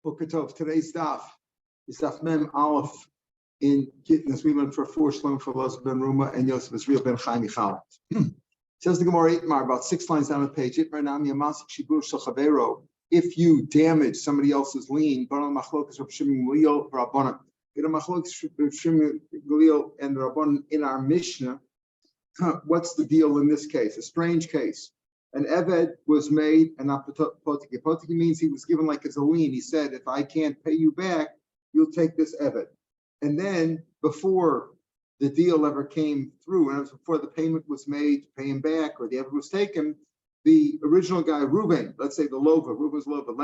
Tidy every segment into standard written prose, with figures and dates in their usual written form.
Boker Tov. Today's daf is Daf Mem Aleph in Gitin, as we learned for 4 Shlom for Loz ben Ruma and Yosef Israel ben Chaim Michal. Says the Gemara Itmar, about 6 lines down the page. Itmar Nami Amasik Shiur Shel Chavero. If you damage somebody else's lien, Baral Machlokas Rav Shimon Gamliel Rabbanan. In a Machlokas Rav Shimon Gamliel and Rabbanan in our Mishnah, what's the deal in this case? A strange case. An Eved was made an apotiki. Apotiki means he was given like as a lien. He said, if I can't pay you back, you'll take this Eved. And then before the deal ever came through, and it was before the payment was made to pay him back or the Eved was taken, the original guy, Reuben, let's say the Lova, Reuben's Lova,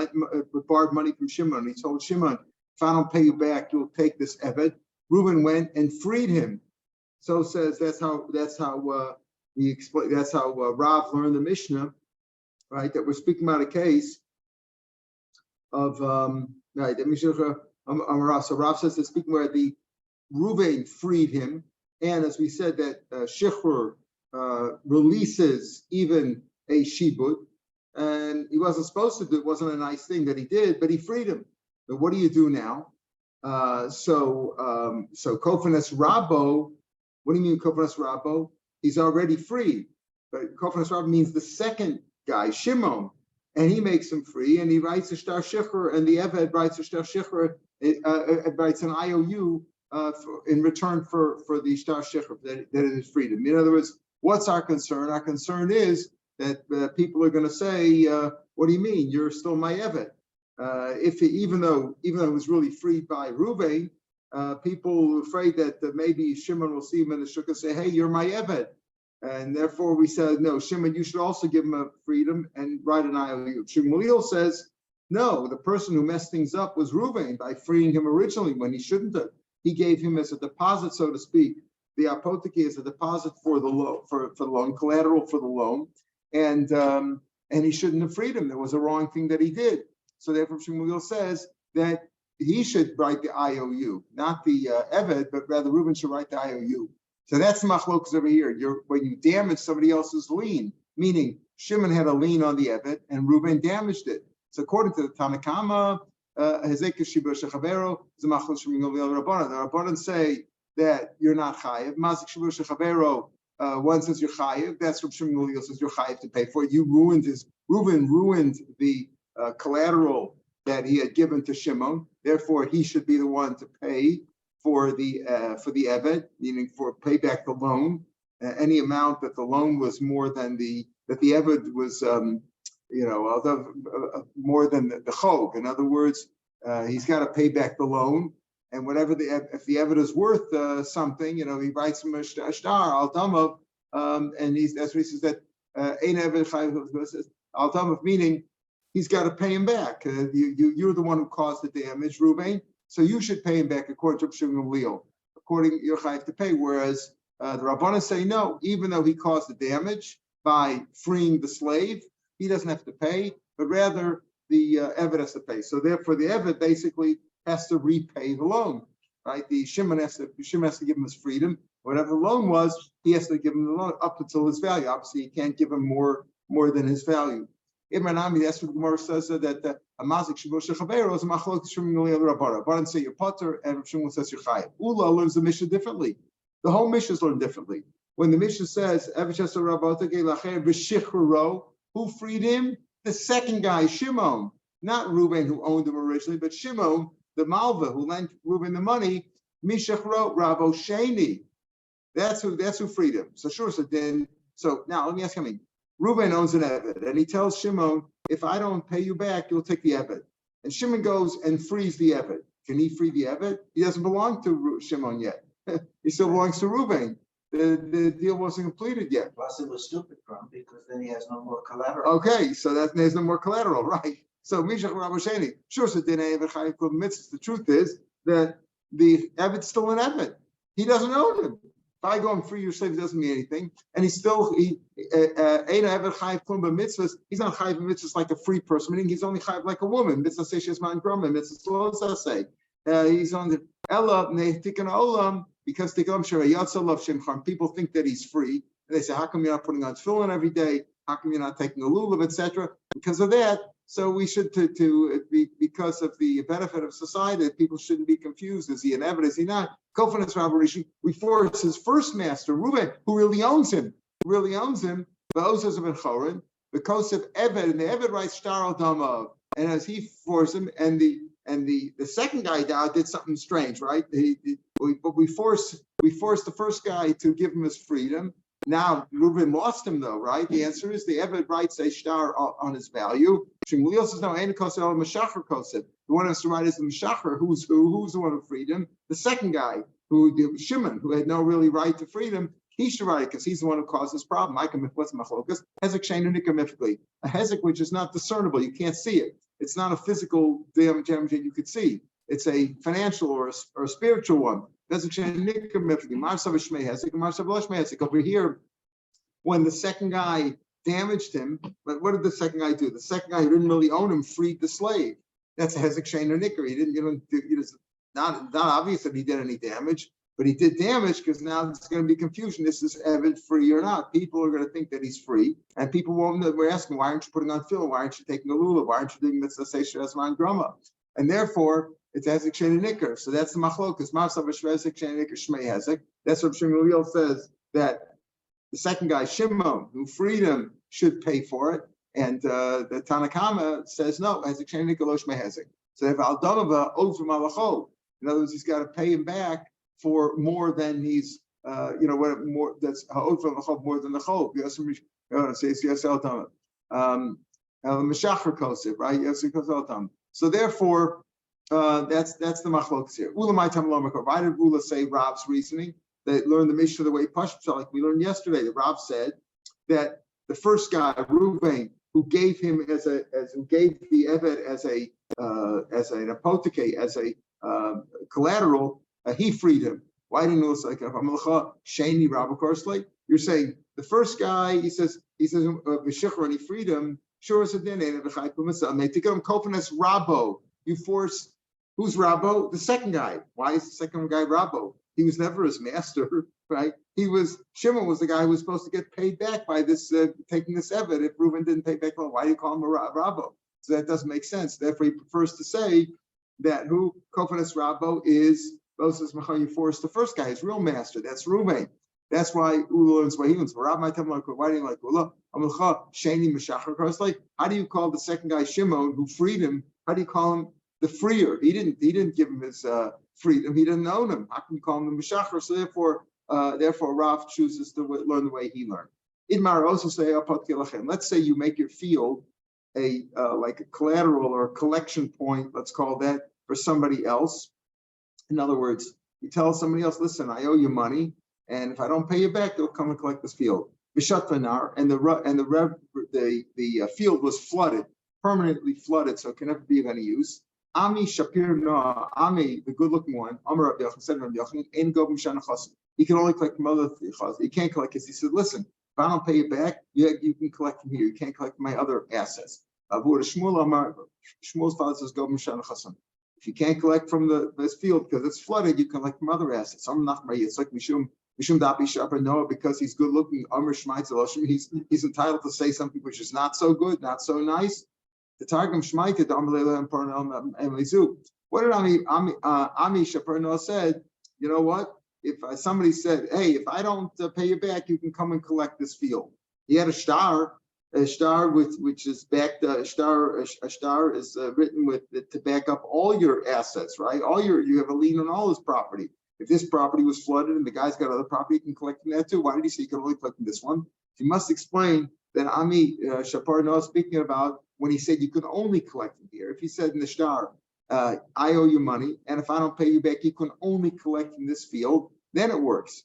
borrowed money from Shimon. He told Shimon, if I don't pay you back, you'll take this Eved. Reuben went and freed him. So says that's how we explain. That's how Rav learned the Mishnah, right? That we're speaking about a case of right. The Mishnah, so Rav says that speaking where the Reuven freed him, and as we said that Shiur releases even a shibud, and he wasn't supposed to do. It wasn't a nice thing that he did, but he freed him. But what do you do now? So Kofanes Rabo. What do you mean Kofanes Rabo? He's already free, but Kofanes Rabo means the second guy, Shimon, and he makes him free, and he writes a shtar shichur, and the Eved writes a shtar shichur, writes an IOU in return for the shtar shichur that it is freedom. In other words, what's our concern? Our concern is that people are going to say, "What do you mean? You're still my Eved?" Even though it was really freed by Reuven. People are afraid that maybe Shimon will see him in the shuk and say, "Hey, you're my Eved," and therefore we said, "No, Shimon, you should also give him a freedom and write an IOU." Shmuel says, "No, the person who messed things up was Reuven by freeing him originally when he shouldn't have. He gave him as a deposit, so to speak. The apotiki is a deposit for the loan, for the loan, collateral for the loan, and he shouldn't have freed him. There was a wrong thing that he did. So therefore, Shmuel says that." He should write the IOU, not the Eved, but rather Reuben should write the IOU. So that's the machlokas over here. When you damage somebody else's lien, meaning Shimon had a lien on the Eved and Reuben damaged it. So according to the Tanakama, Hezek Shiur Shel Chavero is a machlokas from Rabbanan. The Rabbanan say that you're not chayiv. Mazik Shiur Shel Chavero, one says you're chayiv. That's what Shmuel says you're chayiv to pay for it. Reuben ruined the collateral that he had given to Shimon, therefore he should be the one to pay for the Eved, meaning for pay back the loan, any amount that the loan was more than the Eved was, more than the chog. In other words, he's got to pay back the loan, and whatever if the Eved is worth something, he writes him a shtar al damav, and that's what he says that ein Eved chayiv al damav, meaning. He's got to pay him back. You're the one who caused the damage, Reuben. So you should pay him back according to Shimon Gamliel. According to your chayiv to pay. Whereas the Rabbanan say no, even though he caused the damage by freeing the slave, he doesn't have to pay, but rather the Eved has to pay. So therefore, the Eved basically has to repay the loan, right? The Shimon has to give him his freedom. Whatever the loan was, he has to give him the loan up until his value. Obviously, he can't give him more than his value. That's what the Gemara says that a mazik shiur shel chavero is a machlokas from Gamliel Rabbanan. Rabbanan say you're potter, and Rav Shimon says you're chayiv. Ula learns the Mishnah differently. The whole Mishnah is learned differently. When the Mishnah says who freed him? The second guy, Shimon, not Reuben who owned him originally, but Shimon, the Malva who lent Reuben the money. Mishachro Ravo Sheni. That's who freed him. So sure. So now let me ask you. Reuben owns an Eved, and he tells Shimon, if I don't pay you back, you'll take the Eved. And Shimon goes and frees the Eved. Can he free the Eved? He doesn't belong to Shimon yet. He still belongs to Reuben. The deal wasn't completed yet. Plus it was stupid for him because then he has no more collateral. Okay, so there's no more collateral, right? So Mishach Rabosheni. Sure, so the truth is that the Eved's still an Eved. He doesn't own him. If I go and free your slave, doesn't mean anything. And he's not chayiv mitzvahs like a free person, meaning he's only chayiv like a woman. Mitzvah say she's man groma, mitzvah lo say. He's on the ella ne'tikan olam because tikam shara yatsa love shemcham. People think that he's free, and they say, how come you're not putting on tefillin every day? How come you're not taking a lulav, etc.? Because of that, So we should because of the benefit of society, people shouldn't be confused. Is he an Eved? Is he not? Kofanis Rabbi, we force his first master, Reuben, who really owns him, the Ozos of Chorin, the Kosef Eved, and the Eved writes Shtar al Damav, and as he forced him, and the second guy did something strange, right? But we forced the first guy to give him his freedom. Now Reuben lost him though, right? The answer is the Eved writes a shtar on his value. Shmuel says no, ain't kosef el Meshacher kosef. The one who has to write is the Meshacher. Who's the one who freed him? The second guy, Shimon, who had no really right to freedom, he should write it because he's the one who caused this problem. I can what's machlokas? Hezek sheinu nikamifkli. A hezek which is not discernible, you can't see it. It's not a physical damage you could see. It's a financial or a spiritual one. Over here, when the second guy damaged him, but what did the second guy do? The second guy who didn't really own him freed the slave. That's a hezek sheinu nikar. He didn't. It's not obvious that he did any damage, but he did damage because now there's going to be confusion. This is Eved free or not? People are going to think that he's free, and people won't. We're asking, why aren't you putting on tefillin? Why aren't you taking a lulav? Why aren't you doing mitzvah seisha asman grama? And therefore, it's hezek sheinu nikar. So that's the machlokas. Ma'asav hezek sheinu nikar shmei hezek. That's what Shmuel says, that the second guy, Shimon, who freed him, should pay for it. And the Tanakama says, no, hezek sheinu nikar lo shmei hezek. So if al donava owes him malachot, in other words, he's got to pay him back for more than he's, what more that's owed from the chov more than the chov. Yes, Meshacher kosef, right? Yes, so therefore, that's the machlokas here. Why did Ula say Rav's reasoning? They learned the Mishnah the way Pashut, like we learned yesterday. The Rav said that the first guy, Reuven, who gave him who gave the Eved as an apoteke, as a collateral, he freed him. Why didn't you say Shani Rabbi Korsle? You're saying the first guy, he says and he freed him. Sure as a din, and they take him Kofanes Rabo. You force who's Rabo? The second guy. Why is the second guy Rabo? He was never his master, right? Shimon was the guy who was supposed to get paid back by this taking this Eved. If Reuben didn't pay back, well, why do you call him a Rabo? So that doesn't make sense. Therefore, he prefers to say that who Kofanes Rabo is. You force the first guy, his real master. That's Reuben. That's why Ula learns why he learns. Why do you like Ula? How do you call the second guy Shimon who freed him? How do you call him the freer? He didn't give him his freedom. He didn't own him. How can you call him the Meshacher? So therefore Rav chooses to learn the way he learned. Idmar also say, let's say you make your field like a collateral or a collection point, let's call that, for somebody else. In other words, you tell somebody else, listen, I owe you money, and if I don't pay you back, they'll come and collect this field. Vishatvanar, and the field was flooded, permanently flooded, so it can never be of any use. Ami Shapiro, no, Ami, the good-looking one, Amar Rabbi Yochanan said, Rabbi Yochanan, in Gobim Shana Chassid. He can only collect from other chassid. He can't collect because he said, listen, if I don't pay you back, you can collect from here. You can't collect my other assets. Shmuel's father says, Gobim Shana Chassid. If you can't collect from this field because it's flooded, you can collect from other assets. It's like Mishum Dapi Shapar Noah, because he's good looking. He's entitled to say something which is not so good, not so nice. The Targum Shmaita Emizu. What did Ami Shapar Noah said? You know what? If somebody said, "Hey, if I don't pay you back, you can come and collect this field." He had a star which is backed. A star is written with to back up all your assets, right? You have a lien on all his property. If this property was flooded and the guy's got other property, he can collect from that too. Why did he say he can only collect from this one? You must explain that Ami Shapar Noah speaking about when he said you can only collect from here. If he said in the star, I owe you money, and if I don't pay you back, you can only collect from this field, then it works.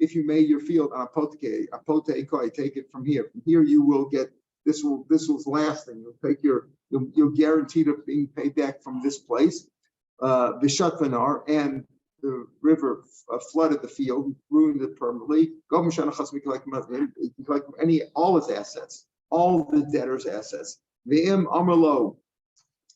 If you made your field on a poteke, take it from here. From here, you will get this. This was lasting. You're guaranteed of being paid back from this place. Vishatvanar, and the river flooded the field, ruined it permanently. You can collect all his assets, all the debtor's assets. V'im amarlo,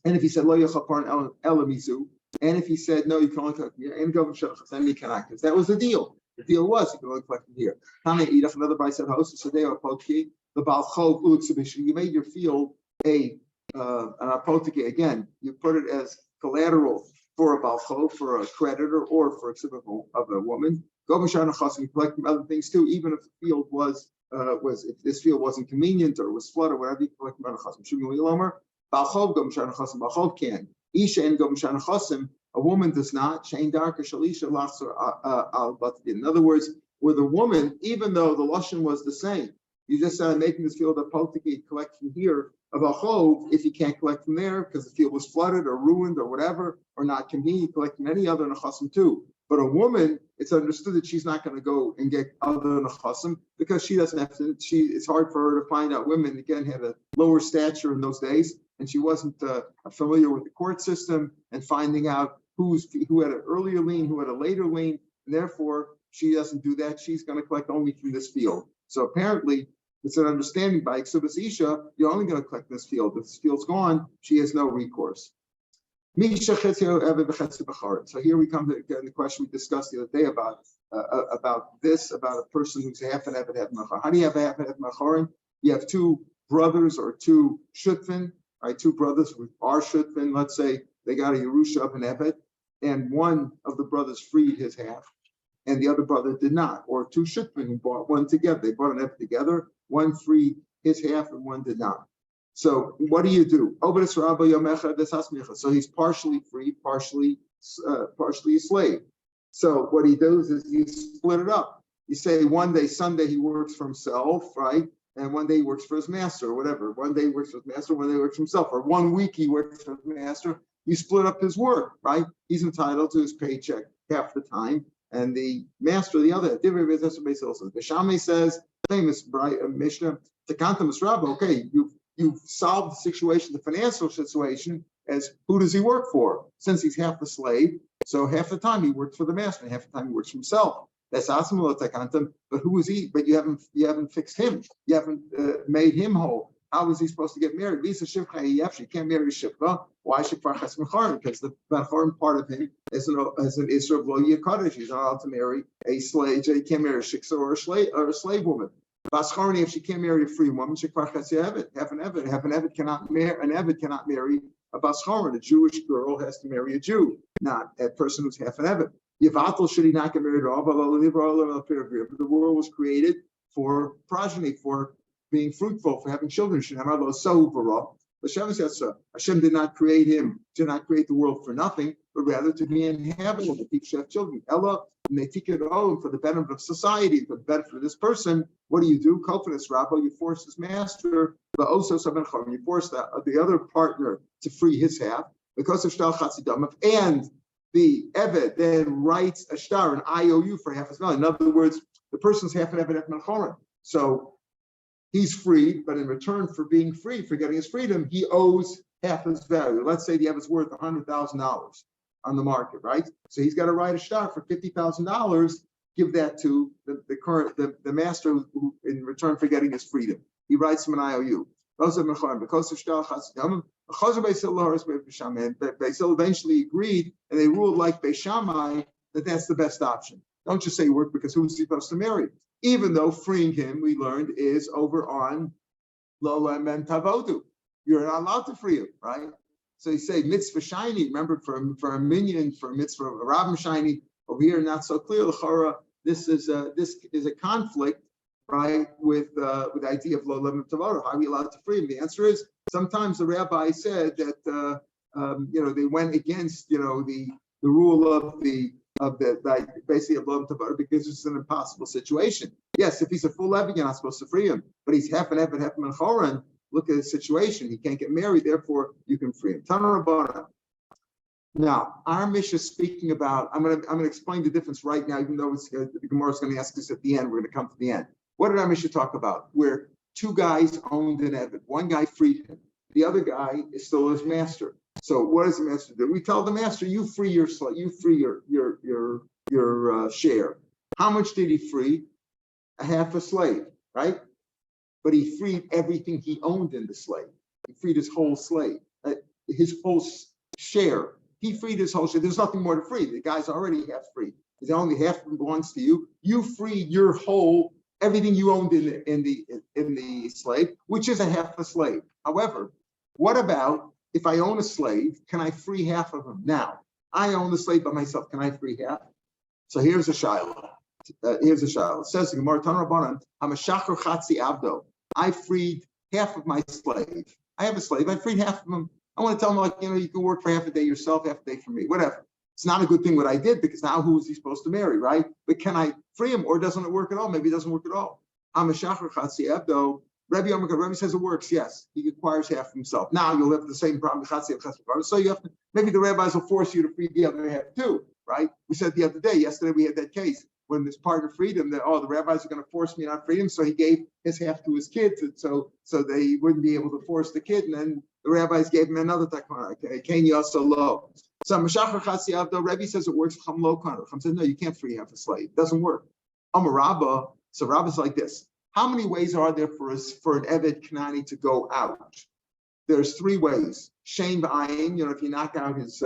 and if he said lo yachaparn elamizu, and if he said no, you can only collect from here, and government then he cannot, because that was the deal. The deal was you can only collect from here. Another by said host, so they are potki. the balchov utsubishi. You made your field an apoteke. Again, you put it as collateral for a balchov, for a creditor, or for a exhibit of a woman. Go b'shana chasim, collect from other things too, even if the field was if this field wasn't convenient or was flooded or whatever, you collect from chasim. Shugim lilomer balchov go b'shana chasim. Balchov can. Isha and go b'shana chasim. A woman does not. Shein darka shalisha lachzer al batdin. In other words, with a woman, even though the lashon was the same, you just started making this field a potiki, collect from here of a chov. If you can't collect from there because the field was flooded or ruined or whatever, or not convenient, collect from any other nechasim too. But a woman, it's understood that she's not going to go and get other nechasim because she doesn't have to. It's hard for her to find out. Women again had a lower stature in those days, and she wasn't familiar with the court system and finding out who had an earlier lien, who had a later lien, and therefore she doesn't do that. She's going to collect only from this field. So apparently, it's an understanding by Ksubas Isha, you're only going to collect this field. If this field's gone, she has no recourse. So here we come to again, the question we discussed the other day about a person who's half an Eved, half an Machar. How do you have a half an Eved Macharin? You have two brothers or two Shutfin, right? Two brothers who are Shutfin. Let's say they got a Yerusha of an Eved, and one of the brothers freed his half, and the other brother did not. Or two Shutfin who bought one together. They bought an Eved together. One freed his half and one did not. So what do you do? So he's partially free, partially a slave. So what he does is you split it up. You say one day, Sunday, he works for himself, right? And one day he works for his master or whatever. One day he works for his master, one day he works for himself. Or 1 week he works for his master. You split up his work, right? He's entitled to his paycheck half the time. And the master, the other, Bishame says, famous Mishnah, Tekantam Misraba, okay, you've solved the situation, the financial situation, as who does he work for? Since he's half the slave, so half the time he works for the master, and half the time he works for himself. That's Asimul Tekantam, but who is he? But you haven't fixed him. You haven't made him whole. How is he supposed to get married? Lisa Shivcha, he can't marry Shivcha. Why Shivcha Ches Mecharim? Because the Mecharim part of him is an Isra of Lo Yekadosh. He's not allowed to marry a slave. He can't marry a Shiksa or a slave woman. Basharni, if she can't marry a free woman, Shikvar Ches Yevet. Half an Eved cannot marry a Basharin. A Jewish girl has to marry a Jew, not a person who's half an Eved. Yavatal, should he not get married at all? But the world was created for progeny, for being fruitful, for having children. Hashem did not create him, did not create the world for nothing, but rather to be inhabitable, that people should have children. Ella, and they take it all for the benefit of society, for the benefit of this person. What do? Kofanis Rabba, you force his master, but also you force the other partner to free his half, because of Shtal Chatzidamav, and the Eved then writes a shtar, an IOU for half his value. In other words, the person's half an Eved, half an Chorin. So he's freed, but in return for being free, for getting his freedom, he owes half his value. Let's say the Eved's worth $100,000 on the market, right? So he's got to write a shtar for $50,000, give that to the master who, in return for getting his freedom. He writes him an IOU. Beisil eventually agreed, and they ruled like Beishamai that that's the best option. Don't just say work, because who's he supposed to marry? Even though freeing him, we learned, is over on Lola Men Tavodu. You're not allowed to free him, right? So you say mitzvah shiny. Remember, for a minion, for a mitzvah of a rabbim shiny, over here not so clear. L'chara, this is a conflict, right, with the idea of Lola Men Tavodu. How are we allowed to free him? The answer is sometimes the rabbi said that they went against the rule of basically of Lom Tavaru, because it's an impossible situation. Yes, if he's a full Levi, you're not supposed to free him, but he's half an Eved, half an Choran. Look at the situation; he can't get married, therefore you can free him. Tana Rabbana. Now, our Mishnah is speaking about. I'm going to explain the difference right now, even though the Gemara is going to ask us at the end. We're going to come to the end. What did our Mishnah talk about? Where two guys owned an Eved. One guy freed him. The other guy is still his master. So what does the master do? We tell the master, you free your share. How much did he free? A half a slave, right? But he freed everything he owned in the slave. He freed his whole slave, his whole share. He freed his whole share. There's nothing more to free. The guy's already half free. Only half belongs to you. You freed your whole everything you owned in the slave, which is a half a slave. However, what about if I own a slave? Can I free half of him? Now, I own the slave by myself. Can I free half? So here's a shiloh. It says the Gemara Tan Rabbanan, Hamashachar Chatzi Abdo. I freed half of my slave. I have a slave. I freed half of him. I want to tell him, like, you can work for half a day yourself, half a day for me, whatever. It's not a good thing what I did, because now who is he supposed to marry, right? But can I free him, or doesn't it work at all? Maybe it doesn't work at all. Hamashachar Chatzi Abdo. Rabbi says it works. Yes, he acquires half of himself. Now you'll have the same problem. So you have to. Maybe the rabbis will force you to free the other half too, right? We said the other day. Yesterday we had that case when this partner freed him. That the rabbis are going to force me not free him. So he gave his half to his kids, so they wouldn't be able to force the kid. And then the rabbis gave him another takmana. Okay, Kain Yasa Lo. So Mashachar Chatzi Avdo. Rabbi says it works. Cham Lo Kana. Cham says no, you can't free half a slave. It doesn't work. Rabba. So Rabba's like this. How many ways are there for an Eved Kanani to go out? There's 3 ways. Shein b'ayin, if you knock out his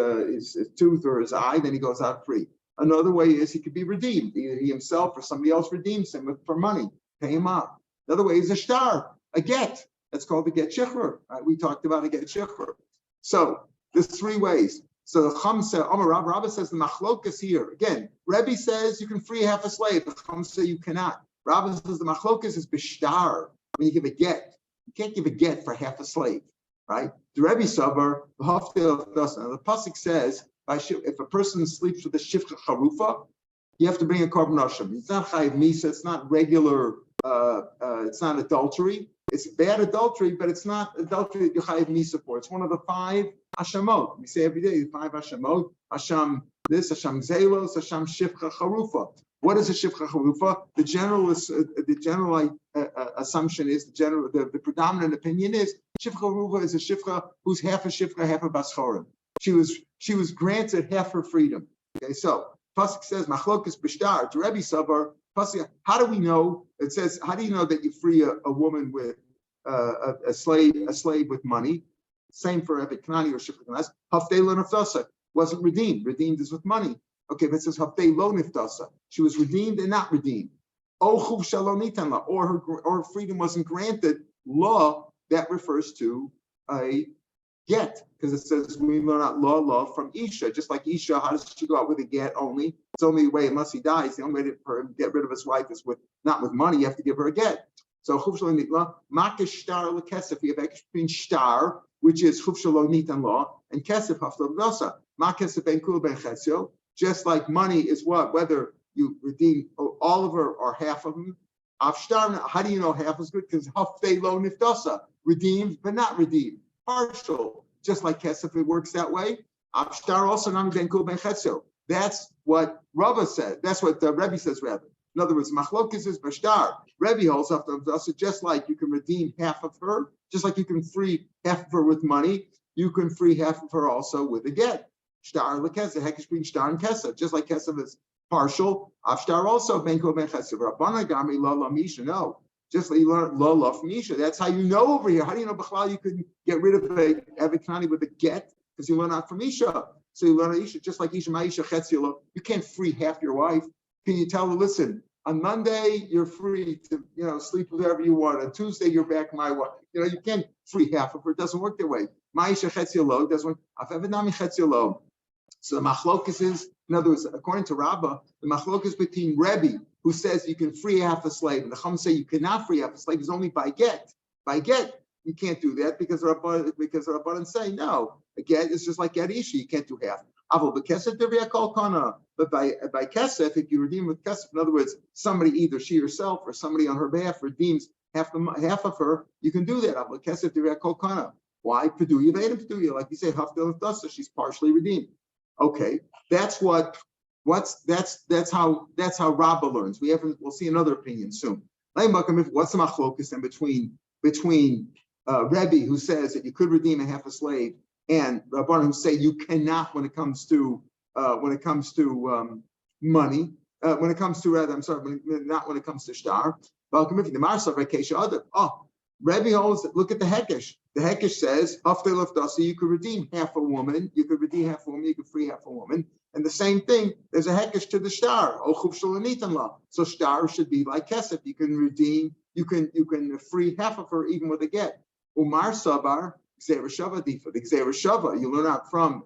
tooth or his eye, then he goes out free. Another way is he could be redeemed. Either he himself or somebody else redeems him for money, pay him up. Another way is a shtar, a get. That's called the get shichur. Right? We talked about a get shichur. So there's 3 ways. So the Chum says, Rabba says the machlokas here. Again, Rebbe says you can free half a slave. The Chum says you cannot. Rabbi says the machlokas is bishtar. When you give a get, you can't give a get for half a slave, right? The Rebbe Sabar, the pasuk says, if a person sleeps with a shifcha charufa, you have to bring a korban nashim. It's not chayiv misa. It's not regular. It's not adultery. It's bad adultery, but it's not adultery that you chayiv misa for. It's one of the 5 hashamot. We say every day the 5 hashamot. Hasham this, Hasham zelos, Hasham shifcha charufa. What is a shifcha charufa? The general assumption is the predominant opinion is shifcha charufa is a shifcha who's half a shifcha, half a baschorim. She was granted half her freedom. Okay, so pasuk says machlokas b'shtar. To Rebbe Sabar, pasuk. How do we know? It says, how do you know that you free a woman with a slave with money? Same for Eved Kanani or shifcha kanani. Haftei lo nafdasa wasn't redeemed. Redeemed is with money. Okay, but it says haftei lo niftasa. She was redeemed and not redeemed. O chuv shalom nitan la, or her freedom wasn't granted. Law that refers to a get, because it says we learn out law from Isha. Just like Isha, how does she go out with a get only? It's the only way, unless he dies. The only way for him to get rid of his wife is not with money. You have to give her a get. So chuv shalom nitan la makish shtar lekesef. We have between shtar, which is chuv shalom nitan law, and kesef haftei l'dasa. Makesef ben kul ben chetzio. Just like money is what? Whether you redeem all of her or half of them. Afshtar, how do you know half is good? Because haftei lo niftasa, redeemed but not redeemed, partial. Just like kesef, it works that way. Afshtar also nami ben kul ben chetzio. That's what Rava said. That's what the Rebbe says, rather. In other words, machlokes is bashtar. Rebbe holds up the just like you can redeem half of her, just like you can free half of her with money, you can free half of her also with a get. Shtar lekesef, hekesh between shtar and kesef, just like kesef is partial. Afshtar also benko ben chesef. Rabbana gami la misha. No, just like you learn la from misha. That's how you know over here. How do you know b'chlal you can get rid of a Eved Kanani with a get? Because you learn out from Isha. So you learn Isha, just like Isha ma'isha chetzio. You can't free half your wife. Can you tell her, listen, on Monday you're free to sleep with whoever you want. On Tuesday you're back my wife. You can't free half of her. It doesn't work that way. Ma'isha chetzio lo doesn't work. Afevet nami chetzio lo. So the machlokas is, in other words, according to Rabbah, the machlokas between Rebbe, who says you can free half a slave, and the Chum say you cannot free half a slave, is only by get. By get, you can't do that because the Rabbanan say no. A get is just like get isha, you can't do half. But by kesef, if you redeem with kesef, in other words, somebody, either she herself or somebody on her behalf redeems half of her, you can do that. Why? Peduya v'edem peduya, like you say, haftel dasa, she's partially redeemed. Okay, that's how Rabbah learns. We'll see another opinion soon. What's the machlokas then between Rebbe, who says that you could redeem a half a slave, and Rabbanan, who say you cannot when it comes to money. Not when it comes to shtar. Rebbe holds, look at the Hekesh. The Hekesh says, you could redeem half a woman, you could free half a woman, And the same thing, there's a hekesh to the star. So star should be like kesef. You can redeem, you can free half of her even with a get. Umar sabar gzeira shava difa. The gzeira shava you learn out from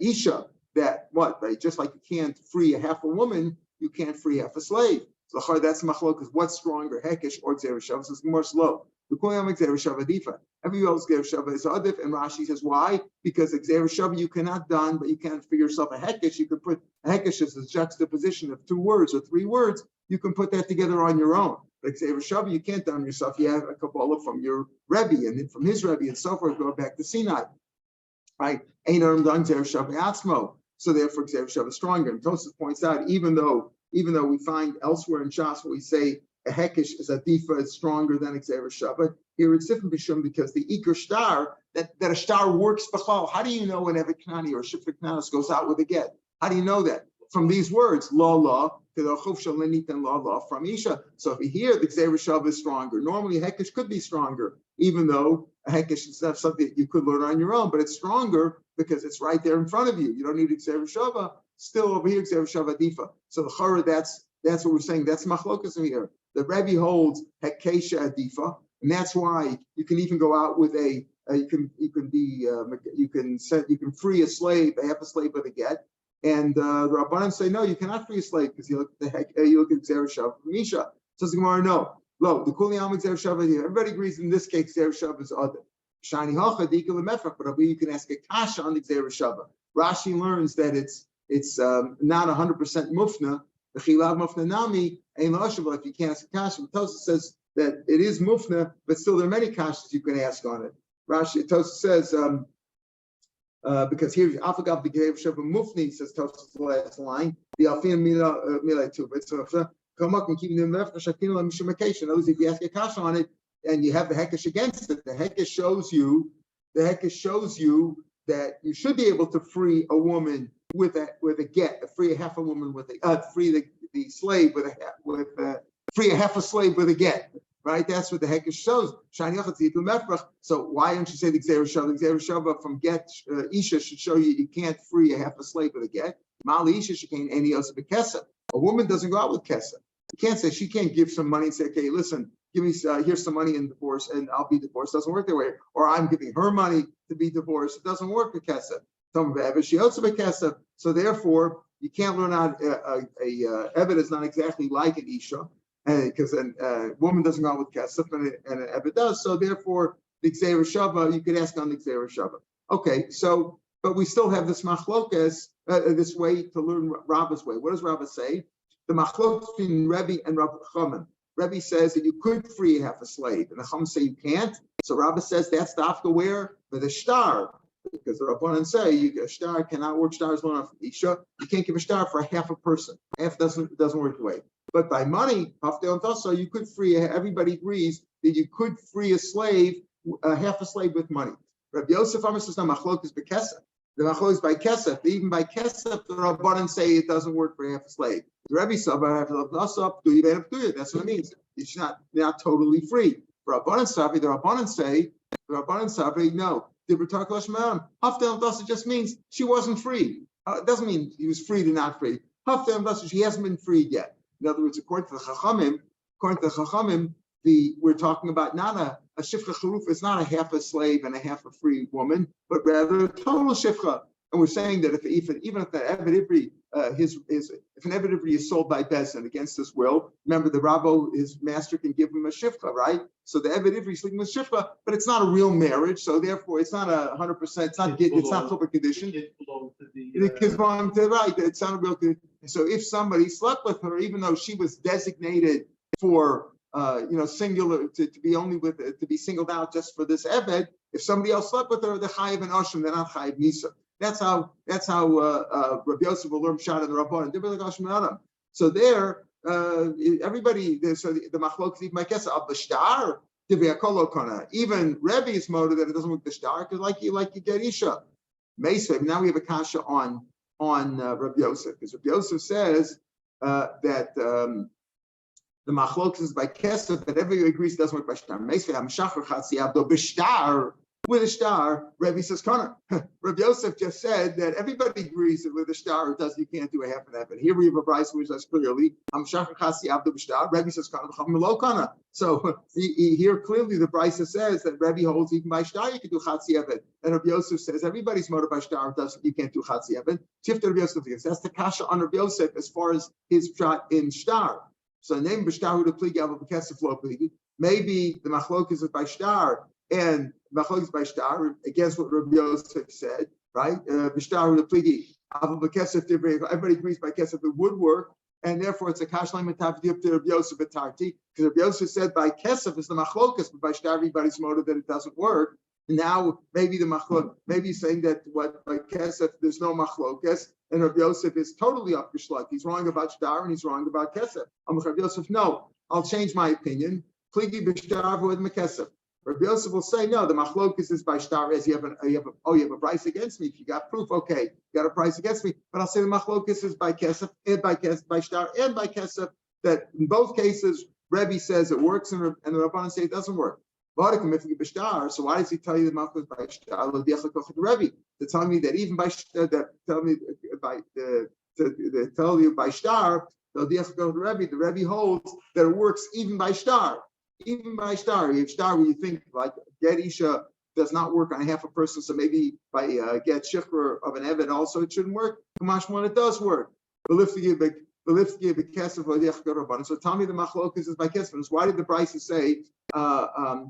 Isha that what? Just like you can't free a half a woman, you can't free half a slave. So that's machlokas. What's stronger, hekesh or gzeira shava? So it's more slow. Every else gzeira shava is adif, and Rashi says why? Because the gzeira shava you cannot done, but you can't for yourself a hekesh. You can put a hekesh as a juxtaposition of 2 words or 3 words. You can put that together on your own. But gzeira shava you can't done yourself. You have a kabbalah from your Rebbe and then from his Rebbe and so forth. Go back to Sinai, right? Ain't done gzeira shava atzmo. So therefore gzeira shava is stronger. And Tosfos points out even though we find elsewhere in Shas where we say a hekesh is a difa is stronger than a gzeira shava. Here it's different because the ikar star that a star works b'chal. How do you know when Evet Knani or Shifra Knanis goes out with a get? How do you know that? From these words, la to the chuf shel and la from Isha. So if you hear the gzeira shava is stronger, normally a hekesh could be stronger, even though a hekesh is not something that you could learn on your own, but it's stronger because it's right there in front of you. You don't need a gzeira shava. Still over here, gzeira shava difa. So the chara, that's what we're saying. That's machlokas here. The Rebbe holds hekesha adifa, and that's why you can even go out with you can free a slave, a half a slave with a get, and the Rabbanan say no, you cannot free a slave because you look at gzeira shava from Isha. Says the Gemara, no, the kuli alma gzeira shava here. Everybody agrees in this case gzeira shava is other. Shani hacha dikul lemefrak, but you can ask a kasha on the gzeira shava. Rashi learns that it's not 100% mufna. The chilav mufna nami ain't la'ashav if you can't ask a kasha. Tosfos says that it is mufna, but still there are many kashas you can ask on it. Tosfos says because here afagav the gzeira shava mufni says Tosfos the last line the alfin mila too. But so come up and keep them left for shakin l'mishumakation. In other words, if you ask a kasha on it and you have the hekesh against it, the hekesh shows you that you should be able to free a woman with a get, free a half a woman with free the slave free a half a slave with a get, right? That's what the hekesh shows. So why don't you say the gzeira shava? The gzeira shava from get Isha should show you can't free a half a slave with a get. Mali Isha shekain any else of a kesef. A woman doesn't go out with kesef. You can't say she can't give some money and say, okay, listen, give me here's some money in divorce and I'll be divorced. It doesn't work that way. Or I'm giving her money to be divorced. It doesn't work with kesef. So therefore, you can't learn out a Eved is not exactly like an Isha, because a woman doesn't go out with kesef and an Eved does. So therefore, the gzeira shava you could ask on the gzeira shava. Okay, so but we still have this machlokas, this way to learn Rabba's way. What does Rabba say? The machlokas between Rebbe and Rav Chachamim. Rebbe says that you could free half a slave, and the Chum say you can't. So Rabba says that's the after where for the star. Because the Rabbanan say a star cannot work stars learn from Isha. You can't give a star for a half a person. Half doesn't work the way. But by money, you could free. Everybody agrees that you could free a slave, half a slave with money. Rabbi Yosef Amar says no, machlok is by kesef. The machlok is by kesef. Even by kesef, the Rabbanan say it doesn't work for half a slave. The Rebbe said, that's what it means. It's not totally free. For Rabbanan Savi, the Rabbanan say no. Haftel just means she wasn't free. It doesn't mean he was free to not free. Haftel she hasn't been freed yet. In other words, according to the Chachamim, we're talking about not a shifcha charuf. It's not a half a slave and a half a free woman, but rather a total shifcha. And we're saying that even if the Eved Ivri, if an Eved Ivri is sold by Bezdin against his will, remember the Rabbo, his master can give him a shifcha, right? So the Eved Ivri is sleeping with shifcha, but it's not a real marriage, so therefore it's not 100%. It's not proper condition. It belongs to right. It's not a real condition. So if somebody slept with her, even though she was designated for singular to be only with to be singled out just for this Eved, if somebody else slept with her, they're chayiv and ashim, they're not chayiv nisa. That's how Rabbi Yosef will learn shot in the Rabban. So there, everybody. So the machlok even my kesa of the star even Rebbe's motive that it doesn't work the star because like you get Isha. Meisvei. Now we have a kasha on Rabbi Yosef because Rabbi Yosef says that the machlok is by kesef that everybody agrees it doesn't work by star. Meisvei hamshachar chatzi abdo b'star. With a star, Rebbe says, Connor. Rabbi Yosef just said that everybody agrees that with a star, you can't do a half and half. And here we have a brisa which says clearly, Rebbe says, Connor. So here clearly the brisa says that Rebbe holds even by star you can do chatzi evet. And Rabbi Yosef says everybody's motor by star you can't do chatzi evet. Rabbi Yosef that's the kasha on Rabbi Yosef as far as his shot in star. So name b'shtar the pligi of b'kesef lo pligi. Maybe the machlok is by star and machlok is by star against what Rabbi Yosef said, right? B'shtar the pligi of b'kesef. Everybody agrees by kesef it would work, and therefore it's a kashlang metavdiyup to Rabbi Yosef betarti because Rabbi Yosef said by kesef is the machlokas, but by star everybody's motive that it doesn't work. Now maybe the machlok, maybe saying that what by kesef there's no machlokas, and Rabbi Yosef is totally up your schluck. He's wrong about star and he's wrong about kesef. Rabbi Yosef, no, I'll change my opinion. Pligi b'shtar with mekesef. Rabbi Yosef will say, no, the machlokas is by star as you have a price against me. If you got proof, okay, you got a price against me. But I'll say the machlokas is by kesef and by star and by kesef. That in both cases, Rebbe says it works and the Rabbanan say it doesn't work. So why does he tell you the machlokas by star? Rebbe to tell me that even by tell you by star, the Rebbe holds that it works even by star. Even by star, you have star where you think like get isha does not work on half a person, so maybe by get shikra of an eved also it shouldn't work. Kamash when it does work. So tell me the machlokas is by kesef. Why did the Brisa say after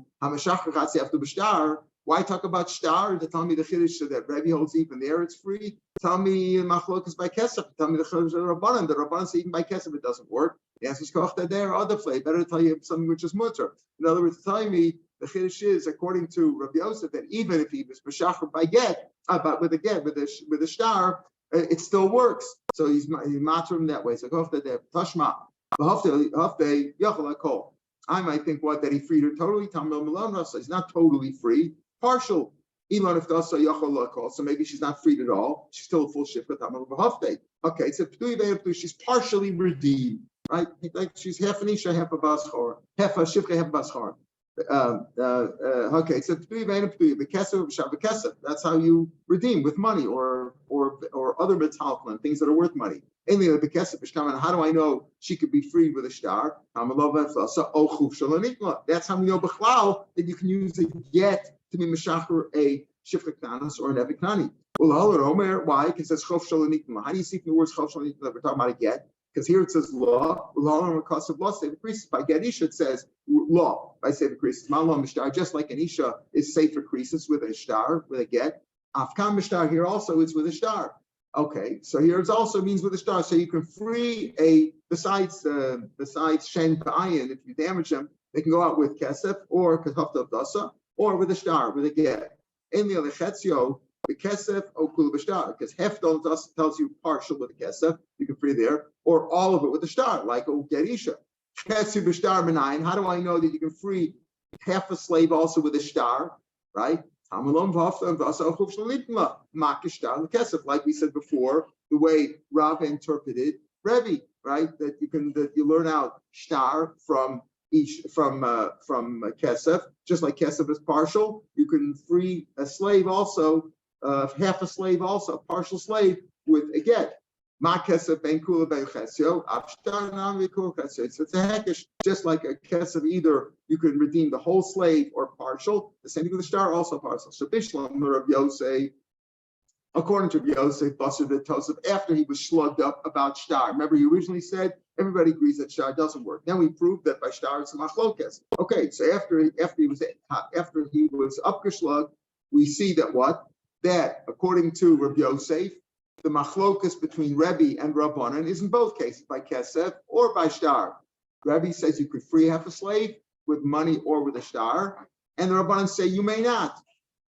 b'shtar? Why talk about star? To tell me the chiddush that Rebbe holds even there it's free. Tell me machlokas by kesef. Tell me the chiddush of the Rabbanan. The Rabbanan say even by kesef it doesn't work. The answer is kochta there, other flay. Better to tell you something which is mutter. In other words, telling me the chiddush is according to Rabbi Yosef that even if he was b'shachar by get, but with a star, it still works. So he's matter him that way. So kochta there, tashma, hafte yachal kol. I might think that he freed her totally. Tamil Milan Rasa. He's not totally free, partial. Elon if dasa yachal kol. So maybe she's not freed at all. She's still a full shifra. Tamil hafte. Okay, so she's partially redeemed. Right, like she's half an isha, half a baschor, half a shifra, half a baschor. Okay, so that's how you redeem with money or other metalplan, things that are worth money. How do I know she could be freed with a star? That's how we know b'chlal that you can use a get to be meshacher a shifra knanos or an eviknani. Why? Because it says chof shalanikma. How do you see from the words chof shalanikma that we're talking about a get? Because here it says law, because of law, save increases. By get isha, it says law, by save increases. Malam mishtar, just like an isha is safe for creases with a star, with a get. Afkan mishtar here also is with a star. Okay, so here it also means with a star. So you can free besides shen pa'ayin, if you damage them, they can go out with kesef or kachafta dasa or with a star, with a get. In the other chetzio, the kesef okul b'shtar, because hefdol tells you partial with the kesef, you can free there, or all of it with the star, like gerisha. Ketsu b'shtar menayin. How do I know that you can free half a slave also with a star, right? Like we said before, the way Rav interpreted Rebbe, right? That you learn out shtar from kesef, just like kesef is partial. You can free a slave also. Half a slave also, a partial slave with a get. It's a hackish, just like a kesef, either you can redeem the whole slave or partial. The same thing with the star, also partial. So Bishlam, Rav Yosef, according to Rav Yosef, Basar the Tosef, after he was slugged up about star. Remember, he originally said everybody agrees that star doesn't work. Then we proved that by star it's a machlokas. Okay, so after he was upgeschlugged, we see that what? That according to Rabbi Yosef, the machlokas between Rebbe and Rabbanan is in both cases by kesef or by star. Rebbe says you could free half a slave with money or with a star, and the Rabbanan say you may not.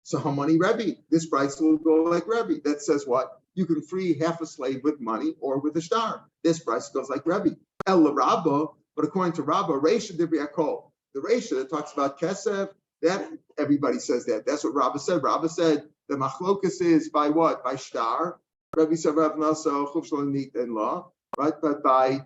So how many Rebbe? This price will go like Rebbe. That says what? You can free half a slave with money or with a star. This price goes like Rebbe. El Rabba, but according to Rabba, Reisha Dibriakol, the Reisha that talks about kesef, that everybody says that. That's what Rabba said. Rabba said the machlokas is by what? By star. Rabbi said Rav Naso Chuvshalonit and law, right? But by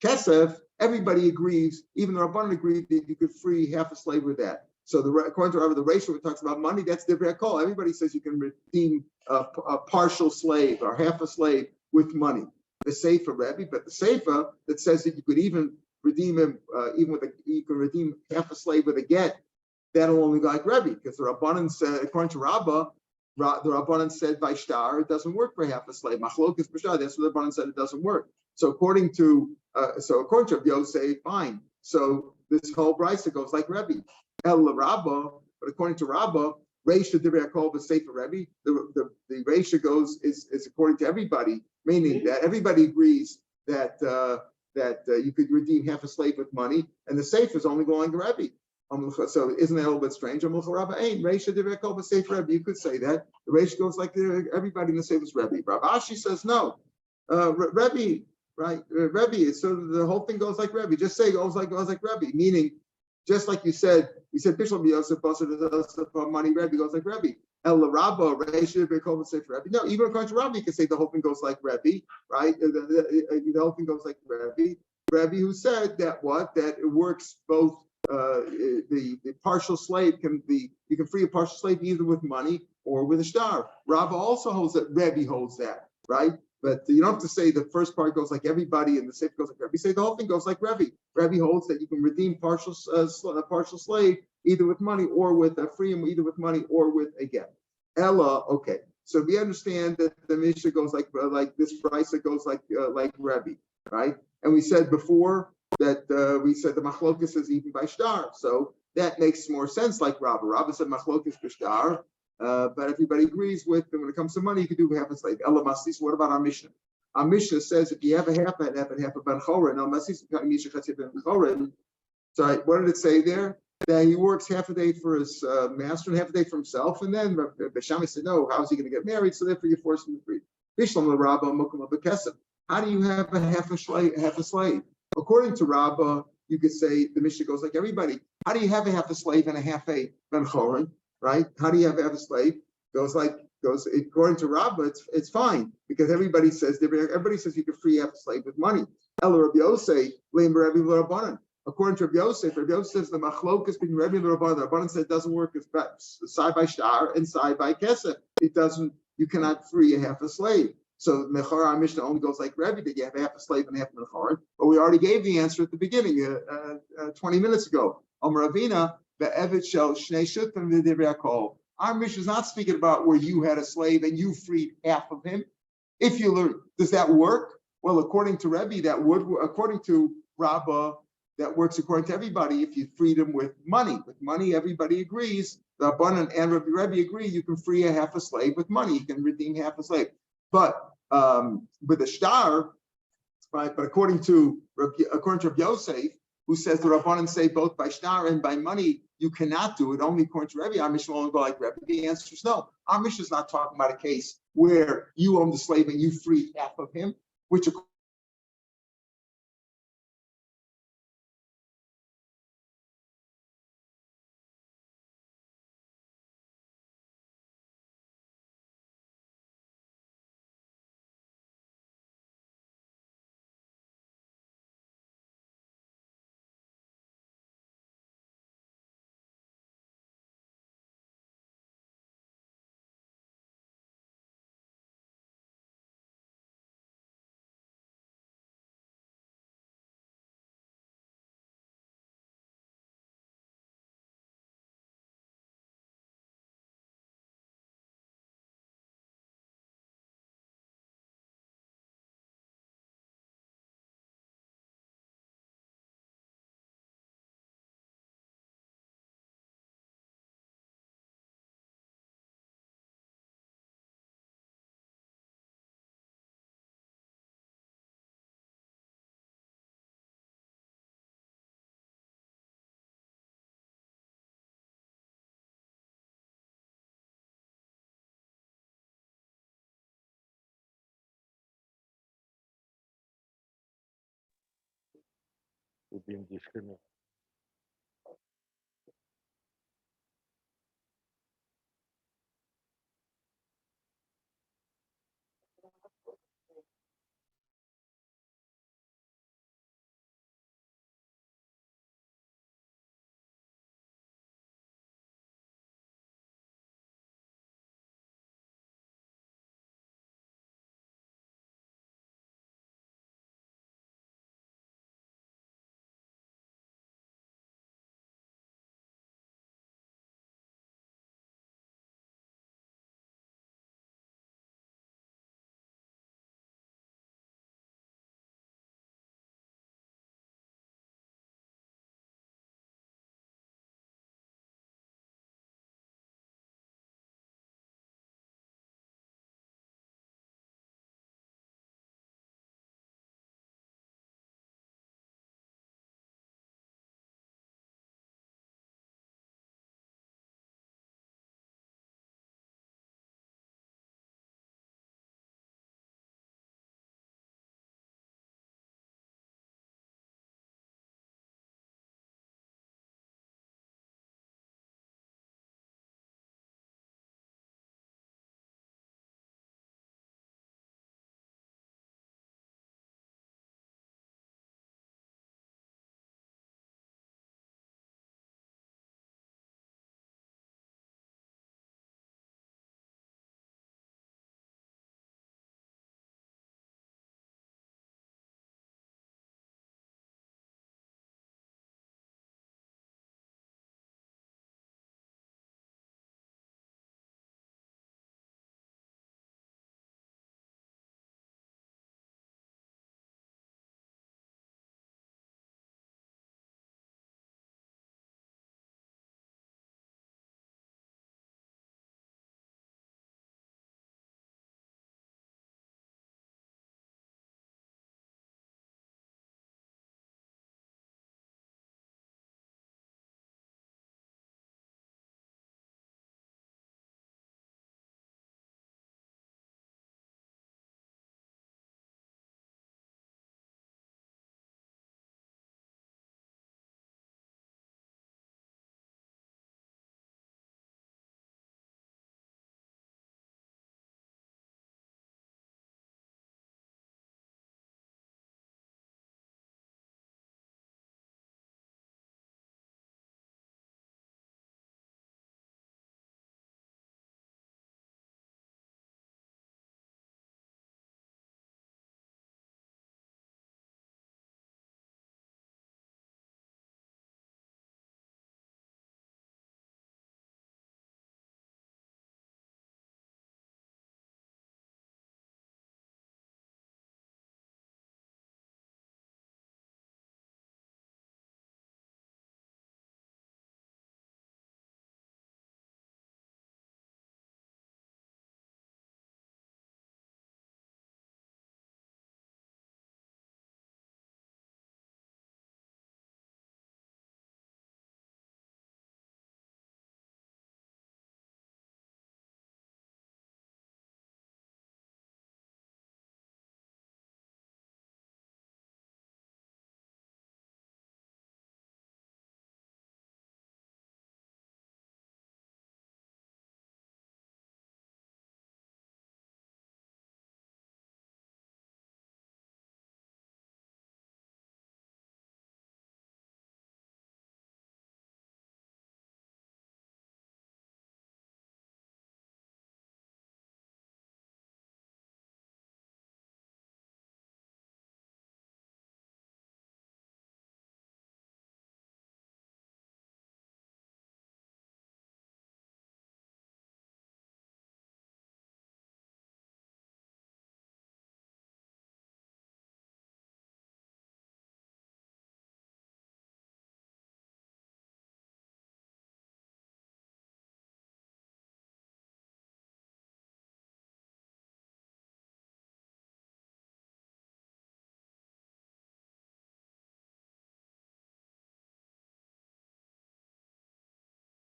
kesef, everybody agrees. Even the Rabbanan agreed that you could free half a slave with that. So according to Rabbi, the ratio that talks about money, that's divrei kol. Everybody says you can redeem a partial slave or half a slave with money. The sefer Rebbe, but the sefer that says that you could even redeem him, you can redeem half a slave with a get. That'll only go like Rebbe, because the Rabbanan said, according to Rabbah, the Rabbanan said by shtar it doesn't work for half a slave. Machlokas b'shtar, that's what the Rabbanan said it doesn't work. So according to Rabbi Yosef, fine. So this whole brisa goes like Rebbe. El Rabbah, but according to Rabbah, Reisha divrei kol b'sefer Rebbe. The Reisha goes is according to everybody, meaning that everybody agrees that you could redeem half a slave with money, and the sefer is only going to Rebbe. So isn't that a little bit strange? You could say that. The Reish goes like everybody in the Sefer is Rebbe. Rav Ashi says no. Rebbe, right? Rebbe. So the whole thing goes like Rebbe. Just say it goes like Rebbe. Meaning, just like you said, we said Bishlam Yosef money. Rebbe goes like Rebbe. El Rabba Reish Rebbe. No, even according to Rebbe, you can say the whole thing goes like Rebbe, right? The whole thing goes like Rebbe. Rebbe who said that it works both. The partial slave you can free a partial slave either with money or with a shtar. Rabbah also holds that. Rebbe holds that, right? But you don't have to say the first part goes like everybody and the sefer goes like Rebbe. Say the whole thing goes like Rebbe. Rebbe holds that you can redeem partial slave either with money or with a free him either with money or with a get. Ella, okay. So we understand that the Mishnah goes like this brisa goes like Rebbe, right? And we said before that we said the machlokas is even by shtar, so that makes more sense. Like Rabbah. Rabbah said machlokas b'shtar, but everybody agrees with. And when it comes to money, you can do half a slave. Ela masis. What about our Mishnah? Our Mishnah says if you have a half and half a ben chorin, el masis ben chorin. So what did it say there? That he works half a day for his master and half a day for himself, and then Beshami said, no, how is he going to get married? So therefore, you force him to free. Bishlam Rabbah mokum b'kesef. How do you have a half a slave? According to Rabbah, you could say the Mishnah goes like everybody. How do you have a half a slave and a half a ben chorin, right? How do you have a slave? Goes according to Rabbah, it's fine because everybody says you can free half a slave with money. El Rabbi Yosef, according to Rabbi Yosef says the machlokas between Rebbe and the Rabbanan. The Rabbanan said it doesn't work side by shtar and side by kesef. It doesn't. You cannot free a half a slave. So Mechor our Mishnah only goes like Rebbe that you have half a slave and half a Mechor. But we already gave the answer at the beginning, 20 minutes ago. Ravina, be'evet shel shnei shutim v'divrei kol. Our Mishnah is not speaking about where you had a slave and you freed half of him. If you learn, does that work? Well, according to Rebbe, that would. According to Rabbah, that works according to everybody. If you freed him with money, everybody agrees. The Rabbanan and Rebbe agree. You can free a half a slave with money. You can redeem half a slave. But with a shtar, right? But according to Rav Yosef, who says the Rabbanan say both by shtar and by money, you cannot do it. Only according to Rebbe, our Mishnah will go like Rebbe. The answer is no. Our Mishnah is not talking about a case where you own the slave and you freed half of him, which We're being discriminated.